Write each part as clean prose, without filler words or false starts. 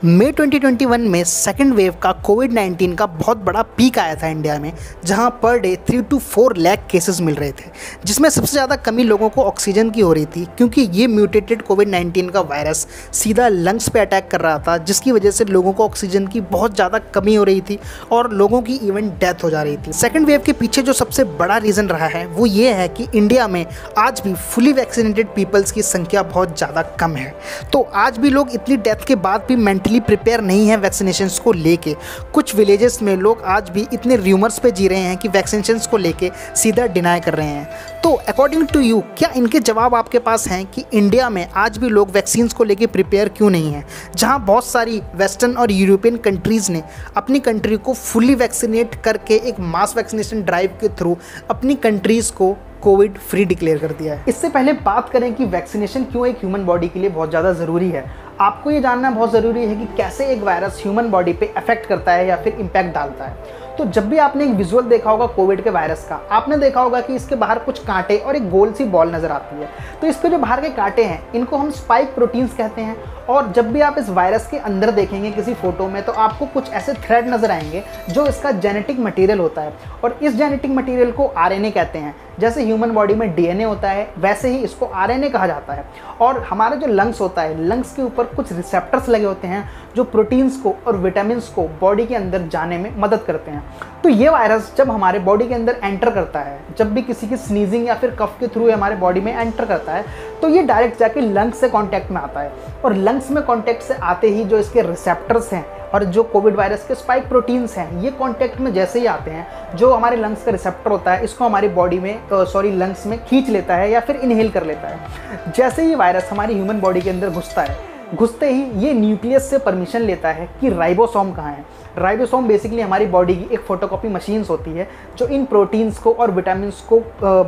मई 2021 में second wave का कोविड-19 का बहुत बड़ा पीक आया था इंडिया में, जहां पर डे 3 to 4 लाख केसेस मिल रहे थे, जिसमें सबसे ज़्यादा कमी लोगों को ऑक्सीजन की हो रही थी, क्योंकि ये म्यूटेटेड कोविड-19 का वायरस सीधा लंग्स पे अटैक कर रहा था, जिसकी वजह से लोगों को ऑक्सीजन की बहुत ज़्यादा कमी हो रही थी और लोगों की इवन डेथ हो जा रही थी। सेकेंड वेव के पीछे जो सबसे बड़ा रीज़न रहा है वो ये है कि इंडिया में आज भी फुली वैक्सीनेटेड पीपल्स की संख्या बहुत ज़्यादा कम है। तो आज भी लोग इतनी डेथ के बाद भी मेंटली प्रिपेयर नहीं है वैक्सीनेशंस को लेके। कुछ विलेजेस में लोग आज भी इतने र्यूमर्स पे जी रहे हैं कि वैक्सीनेशंस को लेके सीधा डिनाई कर रहे हैं। तो अकॉर्डिंग टू यू, क्या इनके जवाब आपके पास हैं कि इंडिया में आज भी लोग वैक्सीन्स को लेके प्रिपेयर क्यों नहीं हैं, जहां बहुत सारी वेस्टर्न और यूरोपियन कंट्रीज़ ने अपनी कंट्री को फुली वैक्सीनेट करके एक मास वैक्सीनेशन ड्राइव के थ्रू अपनी कंट्रीज़ को कोविड फ्री डिक्लेयर कर दिया है। इससे पहले बात करें कि वैक्सीनेशन क्यों एक ह्यूमन बॉडी के लिए बहुत ज़्यादा ज़रूरी है। आपको ये जानना बहुत ज़रूरी है कि कैसे एक वायरस ह्यूमन बॉडी पे अफेक्ट करता है या फिर इम्पैक्ट डालता है। तो जब भी आपने एक विजुअल देखा होगा कोविड के वायरस का, आपने देखा होगा कि इसके बाहर कुछ कांटे और एक गोल सी बॉल नज़र आती है। तो इसके जो बाहर के कांटे हैं इनको हम स्पाइक प्रोटीन्स कहते हैं। और जब भी आप इस वायरस के अंदर देखेंगे किसी फोटो में, तो आपको कुछ ऐसे थ्रेड नज़र आएंगे जो इसका जेनेटिक मटेरियल होता है, और इस जेनेटिक मटेरियल को आरएनए कहते हैं। जैसे ह्यूमन बॉडी में डीएनए होता है, वैसे ही इसको आरएनए कहा जाता है। और हमारा जो लंग्स होता है, लंग्स के ऊपर कुछ रिसेप्टर्स लगे होते हैं जो प्रोटीन्स को और विटामिन्स को बॉडी के अंदर जाने में मदद करते हैं। तो ये वायरस जब हमारे बॉडी के अंदर एंटर करता है, जब भी किसी की स्नीजिंग या फिर कफ के थ्रू हमारे बॉडी में एंटर करता है, तो ये डायरेक्ट जाके लंग्स से कांटेक्ट में आता है। और लंग्स में कांटेक्ट से आते ही जो इसके रिसेप्टर्स हैं और जो कोविड वायरस के स्पाइक प्रोटीन्स हैं, ये कांटेक्ट में जैसे ही आते हैं, जो हमारे लंग्स का रिसेप्टर होता है इसको हमारी बॉडी में लंग्स में खींच लेता है या फिर इनहेल कर लेता है। जैसे ही वायरस हमारी ह्यूमन बॉडी के अंदर घुसता है, घुसते ही ये न्यूक्लियस से परमिशन लेता है कि राइबोसोम कहाँ है। राइबोसोम बेसिकली हमारी बॉडी की एक फोटोकॉपी मशीन्स होती है जो इन प्रोटीन्स को और विटामिन्स को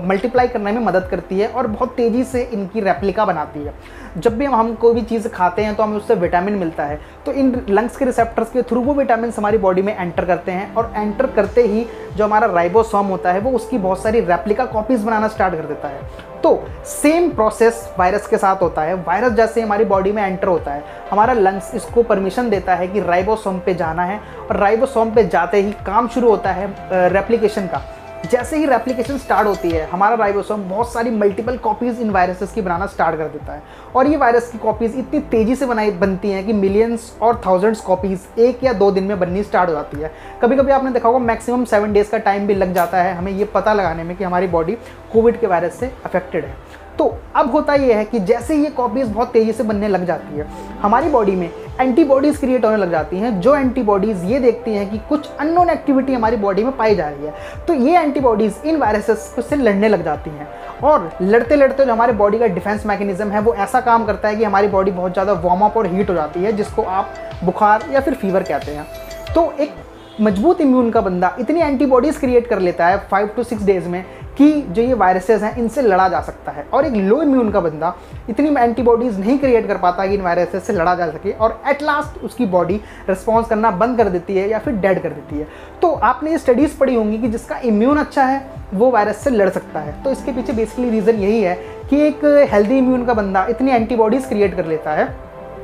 मल्टीप्लाई करने में मदद करती है और बहुत तेज़ी से इनकी रेप्लिका बनाती है। जब भी हम कोई भी चीज़ खाते हैं तो हमें उससे विटामिन मिलता है, तो इन लंग्स के रिसेप्टर्स के थ्रू वो विटामिन हमारी बॉडी में एंटर करते हैं, और एंटर करते ही जो हमारा राइबोसोम होता है वो उसकी बहुत सारी रेप्लिका कॉपीज़ बनाना स्टार्ट कर देता है। तो सेम प्रोसेस वायरस के साथ होता है। वायरस जैसे हमारी बॉडी में एंटर होता है, हमारा लंग्स इसको परमिशन देता है कि राइबोसोम पे जाना है, और राइबोसोम पे जाते ही काम शुरू होता है रेप्लिकेशन का। जैसे ही रेप्लिकेशन स्टार्ट होती है, हमारा राइबोसोम बहुत सारी मल्टीपल कॉपीज़ इन वायरसेस की बनाना स्टार्ट कर देता है, और ये वायरस की कॉपीज़ इतनी तेज़ी से बनती हैं कि मिलियंस और थाउजेंड्स कॉपीज़ 1 या 2 दिन में बननी स्टार्ट हो जाती है। कभी कभी आपने देखा होगा मैक्सिमम 7 डेज़ का टाइम भी लग जाता है हमें ये पता लगाने में कि हमारी बॉडी कोविड के वायरस से अफेक्टेड है। तो अब होता ये है कि जैसे ये कॉपीज़ बहुत तेज़ी से बनने लग जाती है, हमारी बॉडी में एंटीबॉडीज़ क्रिएट होने लग जाती हैं, जो एंटीबॉडीज़ ये देखती हैं कि कुछ अननोन एक्टिविटी हमारी बॉडी में पाई जा रही है। तो ये एंटीबॉडीज़ इन वायरसेस से लड़ने लग जाती हैं, और लड़ते लड़ते जो हमारे बॉडी का डिफेंस मैकेनिज्म है वो ऐसा काम करता है कि हमारी बॉडी बहुत ज़्यादा वार्म अप और हीट हो जाती है, जिसको आप बुखार या फिर फीवर कहते हैं। तो एक मजबूत इम्यून का बंदा इतनी एंटीबॉडीज़ क्रिएट कर लेता है 5 to 6 डेज़ में कि जो ये वायरसेस हैं इनसे लड़ा जा सकता है, और एक लो इम्यून का बंदा इतनी एंटीबॉडीज़ नहीं क्रिएट कर पाता कि इन वायरसेस से लड़ा जा सके, और एट लास्ट उसकी बॉडी रिस्पॉन्स करना बंद कर देती है या फिर डेड कर देती है। तो आपने ये स्टडीज़ पढ़ी होंगी कि जिसका इम्यून अच्छा है वो वायरस से लड़ सकता है। तो इसके पीछे बेसिकली रीज़न यही है कि एक हेल्दी इम्यून का बंदा इतनी एंटीबॉडीज़ क्रिएट कर लेता है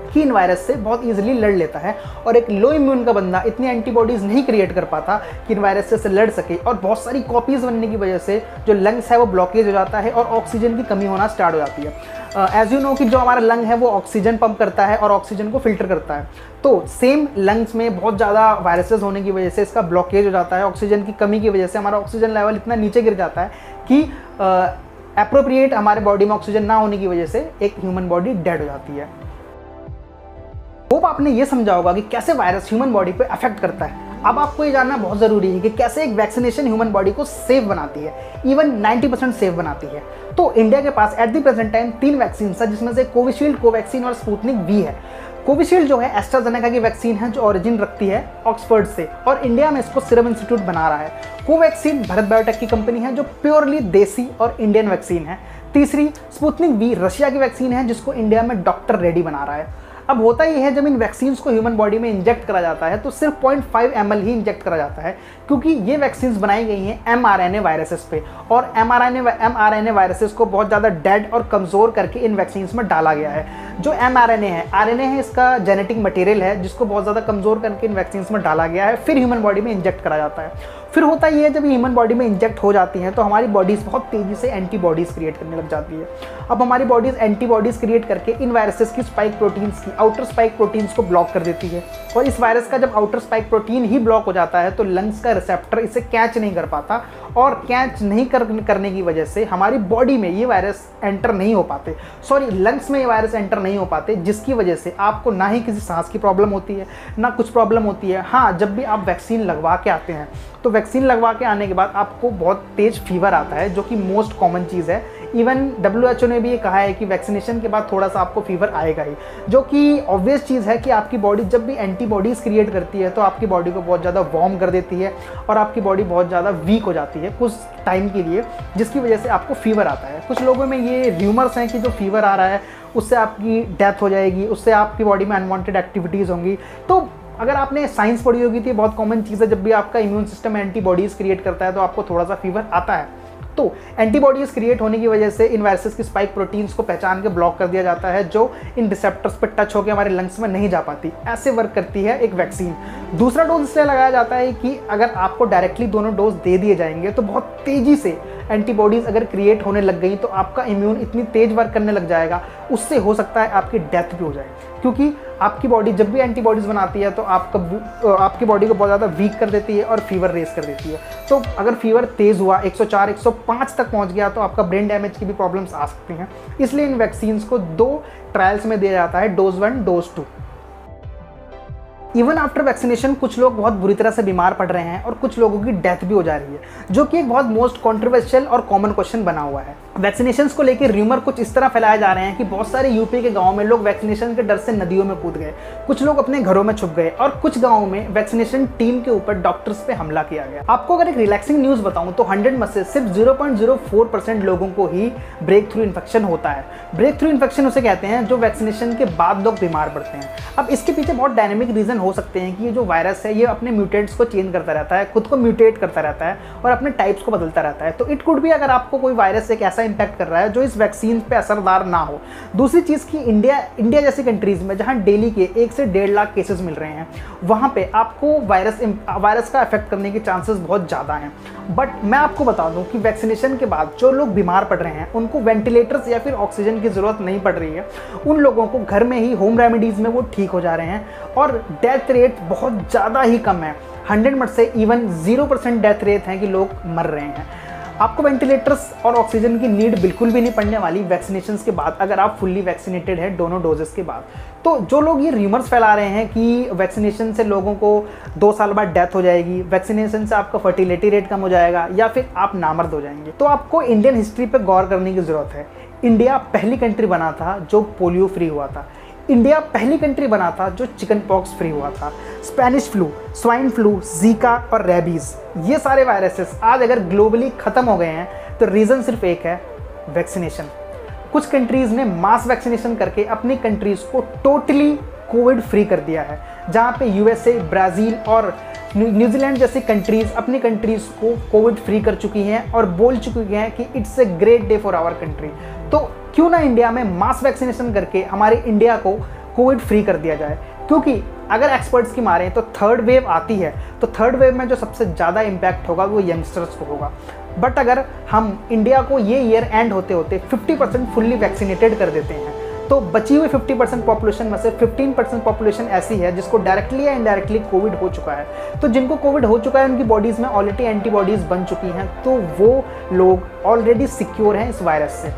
कि इन वायरस से बहुत ईजिली लड़ लेता है, और एक लो इम्यून का बंदा इतनी एंटीबॉडीज़ नहीं क्रिएट कर पाता कि इन वायरस से लड़ सके, और बहुत सारी कॉपीज़ बनने की वजह से जो लंग्स है वो ब्लॉकेज हो जाता है और ऑक्सीजन की कमी होना स्टार्ट हो जाती है। एज यू नो कि जो हमारा लंग है वो ऑक्सीजन पंप करता है और ऑक्सीजन को फिल्टर करता है। तो सेम लंग्स में बहुत ज़्यादा वायरसेस होने की वजह से इसका ब्लॉकेज हो जाता है। ऑक्सीजन की कमी की वजह से हमारा ऑक्सीजन लेवल इतना नीचे गिर जाता है कि एप्रोप्रिएट हमारे बॉडी में ऑक्सीजन ना होने की वजह से एक ह्यूमन बॉडी डेड हो जाती है। होप आपने ये समझा होगा कि कैसे वायरस ह्यूमन बॉडी पे अफेक्ट करता है। अब आपको ये जानना बहुत ज़रूरी है कि कैसे एक वैक्सीनेशन ह्यूमन बॉडी को सेफ बनाती है, इवन 90% सेफ बनाती है। तो इंडिया के पास at the present time 3 vaccine है, जिसमें से कोविशील्ड, कोवैक्सीन और स्पुतनिक वी है। कोविशील्ड जो है एस्ट्राजेनेका की वैक्सीन है जो ओरिजिन रखती है ऑक्सफोर्ड से, और इंडिया में इसको सीरम इंस्टीट्यूट बना रहा है। कोवैक्सीन भारत बायोटेक की कंपनी है जो प्योरली देसी और इंडियन वैक्सीन है। तीसरी स्पुतनिक वी रशिया की वैक्सीन है जिसको इंडिया में डॉक्टर रेड्डी बना रहा है। अब होता ही है जब इन वैक्सीन्स को ह्यूमन बॉडी में इंजेक्ट करा जाता है तो सिर्फ 0.5 ml ही इंजेक्ट करा जाता है, क्योंकि ये वैक्सीन्स बनाई गई हैं mRNA वायरसेस पे, और mRNA वायरसेस को बहुत ज़्यादा डेड और कमज़ोर करके इन वैक्सीन्स में डाला गया है। जो mRNA है, RNA है, इसका जेनेटिक मटेरियल है जिसको बहुत ज़्यादा कमज़ोर करके इन वैक्सीन्स में डाला गया है, फिर ह्यूमन बॉडी में इंजेक्ट करा जाता है। फिर होता ये है जब ह्यूमन बॉडी में इंजेक्ट हो जाती हैं तो हमारी बॉडीज़ बहुत तेज़ी से एंटीबॉडीज़ क्रिएट करने लग जाती है। अब हमारी बॉडीज़ एंटीबॉडीज़ क्रिएट करके इन वायरसेस की स्पाइक प्रोटीन्स की आउटर स्पाइक प्रोटीन्स को ब्लॉक कर देती है, और इस वायरस का जब आउटर स्पाइक प्रोटीन ही ब्लॉक हो जाता है तो लंग्स का रिसेप्टर इसे कैच नहीं कर पाता, और कैच नहीं करने की वजह से हमारी बॉडी में ये वायरस एंटर नहीं हो पाते, लंग्स में ये वायरस एंटर नहीं हो पाते, जिसकी वजह से आपको ना ही किसी सांस की प्रॉब्लम होती है ना कुछ प्रॉब्लम होती है। हाँ, जब भी आप वैक्सीन लगवा के आते हैं तो वैक्सीन लगवा के आने के बाद आपको बहुत तेज़ फीवर आता है, जो कि मोस्ट कॉमन चीज़ है। इवन WHO ने भी ये कहा है कि वैक्सीनेशन के बाद थोड़ा सा आपको फीवर आएगा ही, जो कि ऑब्वियस चीज़ है कि आपकी बॉडी जब भी एंटीबॉडीज़ क्रिएट करती है तो आपकी बॉडी को बहुत ज़्यादा वार्म कर देती है और आपकी बॉडी बहुत ज़्यादा वीक हो जाती है कुछ टाइम के लिए, जिसकी वजह से आपको फीवर आता है। कुछ लोगों में ये र्यूमर्स हैं कि जो फीवर आ रहा है उससे आपकी डेथ हो जाएगी, उससे आपकी बॉडी में अनवांटेड एक्टिविटीज़ होंगी। तो अगर आपने साइंस पढ़ी होगी तो ये बहुत कॉमन चीज़ है, जब भी आपका इम्यून सिस्टम एंटीबॉडीज़ क्रिएट करता है तो आपको थोड़ा सा फीवर आता है। तो एंटीबॉडीज़ क्रिएट होने की वजह से इन वायरसेस की स्पाइक प्रोटीन्स को पहचान के ब्लॉक कर दिया जाता है, जो इन रिसेप्टर्स पर टच होकर हमारे लंग्स में नहीं जा पाती। ऐसे वर्क करती है एक वैक्सीन। दूसरा डोज इसलिए लगाया जाता है कि अगर आपको डायरेक्टली दोनों डोज दे दिए जाएंगे तो बहुत तेज़ी से एंटीबॉडीज़ अगर क्रिएट होने लग गई तो आपका इम्यून इतनी तेज़ वर्क करने लग जाएगा, उससे हो सकता है आपकी डेथ भी हो जाए, क्योंकि आपकी बॉडी जब भी एंटीबॉडीज़ बनाती है तो आपकी बॉडी को बहुत ज़्यादा वीक कर देती है और फीवर रेस कर देती है। तो अगर फीवर तेज़ हुआ 104, 105 तक पहुंच गया तो आपका ब्रेन डैमेज की भी प्रॉब्लम्स आ सकती हैं। इसलिए इन वैक्सीन्स को 2 ट्रायल्स में दिया जाता है, dose 1, dose 2। Even after vaccination कुछ लोग बहुत बुरी तरह से बीमार पड़ रहे हैं और कुछ लोगों की डेथ भी हो जा रही है, जो कि एक बहुत मोस्ट कॉन्ट्रोवर्शियल और कॉमन क्वेश्चन बना हुआ है। वैक्सीनेशंस को लेकर र्यूमर कुछ इस तरह फैलाए जा रहे हैं कि बहुत सारे यूपी के गाँव में लोग वैक्सीनेशन के डर से नदियों में कूद गए, कुछ लोग अपने घरों में छुप गए, और कुछ गाँव में वैक्सीनेशन टीम के ऊपर डॉक्टर्स पे हमला किया गया। आपको अगर एक रिलैक्सिंग न्यूज़ बताऊं तो 100 में से सिर्फ 0.04% लोगों को ही ब्रेक थ्रू इन्फेक्शन होता है। ब्रेक थ्रू इन्फेक्शन उसे कहते हैं जो वैक्सीनेशन के बाद लोग बीमार पड़ते हैं। अब इसके पीछे बहुत डायनेमिक रीज़न हो सकते हैं कि ये जो वायरस है ये अपने म्यूटेट्स को चेंज करता रहता है, खुद को म्यूटेट करता रहता है और अपने टाइप्स को बदलता रहता है। तो इट कुड भी अगर आपको कोई वायरस एक ऐसा इंपैक्ट कर रहा है जो इस वैक्सीन पे असरदार ना हो। दूसरी चीज़ कि इंडिया जैसी कंट्रीज़ में जहाँ डेली के 1 से 1.5 लाख केसेस मिल रहे हैं, वहाँ पे आपको वायरस का इफेक्ट करने के चांसेस बहुत ज़्यादा हैं। बट मैं आपको बता दूं कि वैक्सीनेशन के बाद जो लोग बीमार पड़ रहे हैं उनको वेंटिलेटर्स या फिर ऑक्सीजन की ज़रूरत नहीं पड़ रही है। उन लोगों को घर में ही होम रेमेडीज़ में वो ठीक हो जा रहे हैं और डेथ रेट बहुत ज़्यादा ही कम है। 100 में से इवन 0% डेथ रेट है कि लोग मर रहे हैं। आपको वेंटिलेटर्स और ऑक्सीजन की नीड बिल्कुल भी नहीं पड़ने वाली वैक्सीनेशन के बाद, अगर आप फुल्ली वैक्सीनेटेड है दोनों डोजेस के बाद। तो जो लोग ये र्यूमर्स फैला रहे हैं कि वैक्सीनेशन से लोगों को 2 साल बाद डेथ हो जाएगी, वैक्सीनेशन से आपका फर्टिलिटी रेट कम हो जाएगा या फिर आप नामर्द हो जाएंगे, तो आपको इंडियन हिस्ट्री पर गौर करने की ज़रूरत है। इंडिया पहली कंट्री बना था जो पोलियो फ्री हुआ था। इंडिया पहली कंट्री बना था जो चिकन पॉक्स फ्री हुआ था। Spanish flu, swine flu, Zika और रेबीज़, ये सारे वायरसेस आज अगर ग्लोबली ख़त्म हो गए हैं तो रीज़न सिर्फ एक है, वैक्सीनेशन। कुछ कंट्रीज़ ने मास वैक्सीनेशन करके अपनी कंट्रीज़ को टोटली कोविड फ्री कर दिया है, जहाँ पे USA, ब्राज़ील और न्यूजीलैंड जैसी कंट्रीज़ अपनी कंट्रीज़ को कोविड फ्री कर चुकी हैं और बोल चुकी हैं कि it's a great day for our country. तो क्यों ना इंडिया में मास वैक्सीनेशन करके हमारे इंडिया को कोविड फ्री कर दिया जाए, क्योंकि अगर एक्सपर्ट्स की मारें तो 3rd वेव आती है तो 3rd वेव में जो सबसे ज़्यादा इम्पैक्ट होगा वो यंगस्टर्स को होगा। बट अगर हम इंडिया को ये ईयर एंड होते होते 50% फुल्ली वैक्सीनेटेड कर देते हैं तो बची हुई 50% पॉपुलेशन में से 15% पॉपुलेशन ऐसी है जिसको डायरेक्टली या इनडायरेक्टली कोविड हो चुका है। तो जिनको कोविड हो चुका है उनकी बॉडीज़ में ऑलरेडी एंटीबॉडीज़ बन चुकी हैं, तो वो लोग ऑलरेडी सिक्योर हैं इस वायरस से।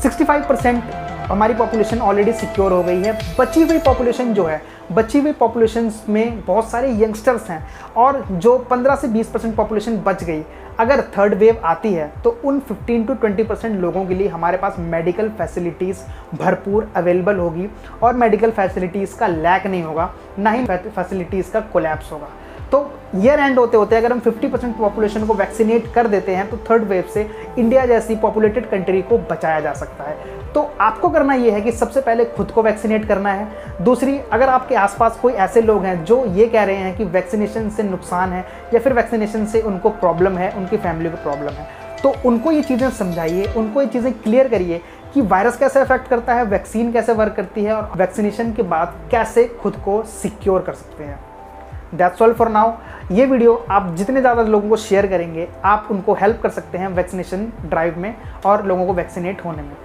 65% हमारी पॉपुलेशन ऑलरेडी सिक्योर हो गई है। बची हुई पॉपुलेशन में बहुत सारे यंगस्टर्स हैं और जो 15 से 20% पॉपुलेशन बच गई, अगर 3rd वेव आती है तो उन 15 to 20% लोगों के लिए हमारे पास मेडिकल फैसिलिटीज़ भरपूर अवेलेबल होगी और मेडिकल फैसिलिटीज़ का लैक नहीं होगा, ना ही फैसिलिटीज़ का कोलैप्स होगा। तो ईयर एंड होते होते अगर हम 50% पॉपुलेशन को वैक्सीनेट कर देते हैं तो थर्ड वेव से इंडिया जैसी पॉपुलेटेड कंट्री को बचाया जा सकता है। तो आपको करना ये है कि सबसे पहले खुद को वैक्सीनेट करना है। दूसरी, अगर आपके आसपास कोई ऐसे लोग हैं जो ये कह रहे हैं कि वैक्सीनेशन से नुकसान है या फिर वैक्सीनेशन से उनको प्रॉब्लम है, उनकी फैमिली को प्रॉब्लम है, तो उनको ये चीज़ें समझाइए, उनको ये चीज़ें क्लियर करिए कि वायरस कैसे अफेक्ट करता है, वैक्सीन कैसे वर्क करती है और वैक्सीनेशन के बाद कैसे खुद को सिक्योर कर सकते हैं। That's all for now. ये वीडियो आप जितने ज़्यादा लोगों को शेयर करेंगे, आप उनको हेल्प कर सकते हैं वैक्सीनेशन ड्राइव में और लोगों को वैक्सीनेट होने में।